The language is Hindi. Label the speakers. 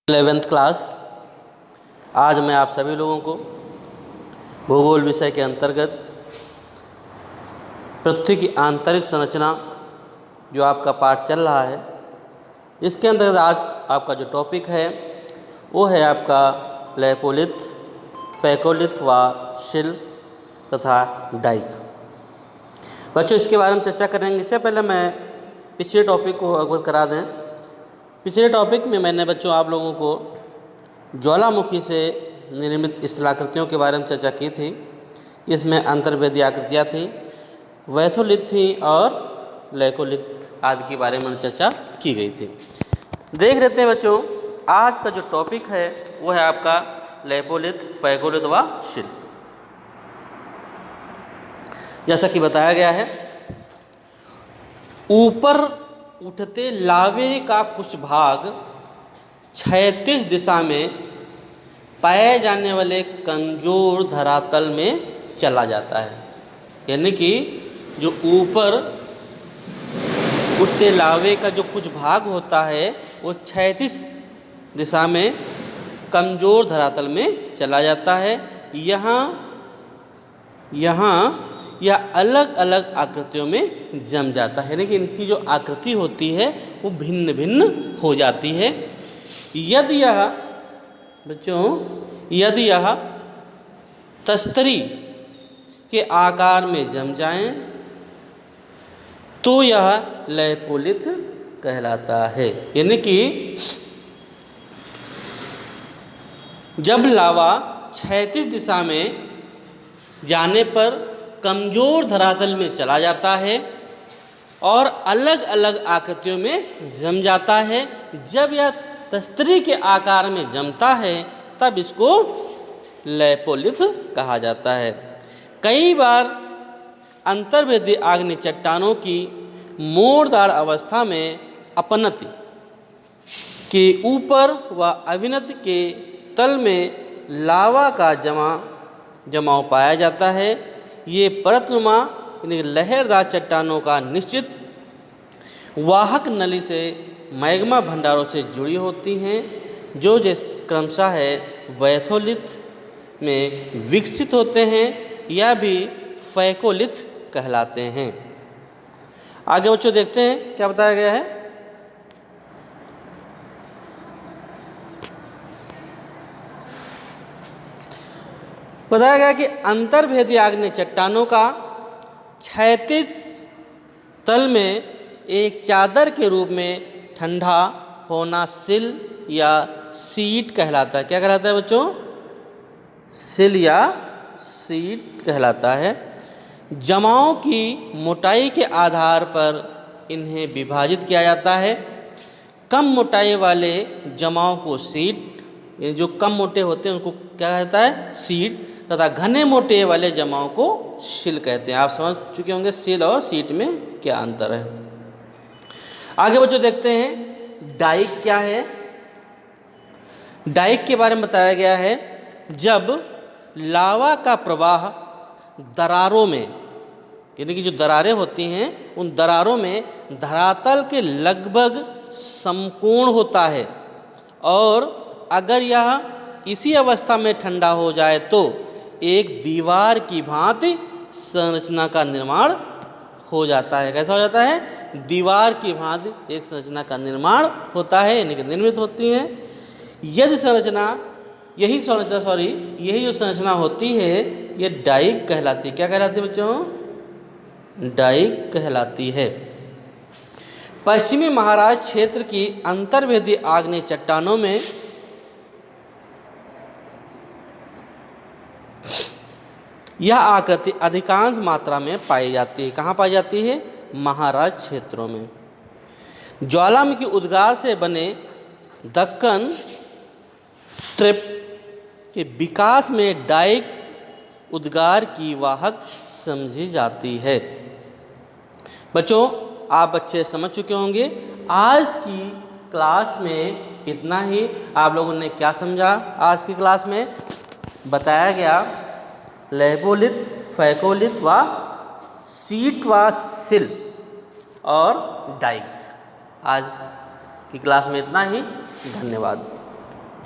Speaker 1: 11th class. आज मैं आप सभी लोगों को भूगोल विषय के अंतर्गत पृथ्वी की आंतरिक संरचना जो आपका पाठ चल रहा है, इसके अंतर्गत आज आपका जो टॉपिक है वो है आपका लेपोलिथ, फैकोलिथ व शिल्प तथा डाइक। बच्चों, इसके बारे में चर्चा करेंगे। इससे पहले मैं पिछले टॉपिक को अवगत करा दें। पिछले टॉपिक में मैंने बच्चों आप लोगों को ज्वालामुखी से निर्मित स्थलाकृतियों के बारे में चर्चा की थी। इसमें अंतर्वेदी आकृतियाँ थीं, वैथोलिथ थी और लेकोलिथ आदि के बारे में चर्चा की गई थी। देख लेते हैं बच्चों, आज का जो टॉपिक है वो है आपका लेपोलिथ, फैकोलिथ व शिल्प। जैसा कि बताया गया है, ऊपर उठते लावे का कुछ भाग क्षैतिज दिशा में पाए जाने वाले कमजोर धरातल में चला जाता है। यानी कि जो ऊपर उठते लावे का जो कुछ भाग होता है वो क्षैतिज दिशा में कमजोर धरातल में चला जाता है। यहाँ यह अलग अलग आकृतियों में जम जाता है, यानी कि इनकी जो आकृति होती है वो भिन्न भिन्न हो जाती है। यदि यह तस्तरी के आकार में जम जाएं तो यह लेपोलिथ कहलाता है। यानी कि जब लावा क्षैतिज दिशा में जाने पर कमजोर धरातल में चला जाता है और अलग अलग आकृतियों में जम जाता है, जब यह तस्तरी के आकार में जमता है तब इसको लेपोलिथ कहा जाता है। कई बार अंतर्वेदी आग्नेय चट्टानों की मोड़दार अवस्था में अपनति के ऊपर व अविनति के तल में लावा का जमाव पाया जाता है। ये परतनुमा यानी लहरदार चट्टानों का निश्चित वाहक नली से मैग्मा भंडारों से जुड़ी होती हैं, जो क्रमशः है वैथोलिथ में विकसित होते हैं या भी फैकोलिथ कहलाते हैं। आगे बच्चों देखते हैं क्या बताया गया है। बताया गया कि अंतर्वेदी आग्नेय चट्टानों का क्षैतिज तल में एक चादर के रूप में ठंडा होना सिल या सीट कहलाता है। क्या कहलाता है बच्चों? सिल या सीट कहलाता है। जमाव की मोटाई के आधार पर इन्हें विभाजित किया जाता है। कम मोटाई वाले जमाव को सीट, जो कम मोटे होते हैं उनको क्या कहता है? सीट, तथा घने मोटे वाले जमाव को शिल कहते हैं। आप समझ चुके होंगे सिल और सीट में क्या अंतर है। आगे बच्चों देखते हैं डाइक क्या है। डाइक के बारे में बताया गया है, जब लावा का प्रवाह दरारों में, यानी कि जो दरारें होती हैं उन दरारों में धरातल के लगभग समकोण होता है और अगर यह इसी अवस्था में ठंडा हो जाए तो एक दीवार की भांति संरचना का निर्माण हो जाता है। कैसा हो जाता है? दीवार की भांति एक संरचना का निर्माण होता है, यानी कि निर्मित होती है। यही जो संरचना होती है ये डाइक कहलाती है। क्या कहलाती है बच्चों? डाइक कहलाती है। पश्चिमी महाराष्ट्र क्षेत्र की अंतर्वेदी आग्नेय चट्टानों में यह आकृति अधिकांश मात्रा में पाई जाती है। कहाँ पाई जाती है? महाराष्ट्र क्षेत्रों में। ज्वालामुखी उद्गार से बने दक्कन स्ट्रिप के विकास में डाइक उद्गार की वाहक समझी जाती है। बच्चों, आप बच्चे समझ चुके होंगे। आज की क्लास में इतना ही। आप लोगों ने क्या समझा? आज की क्लास में बताया गया लेपोलिथ, फैकोलिथ व सीट व सिल और डाइक। आज की क्लास में इतना ही। धन्यवाद।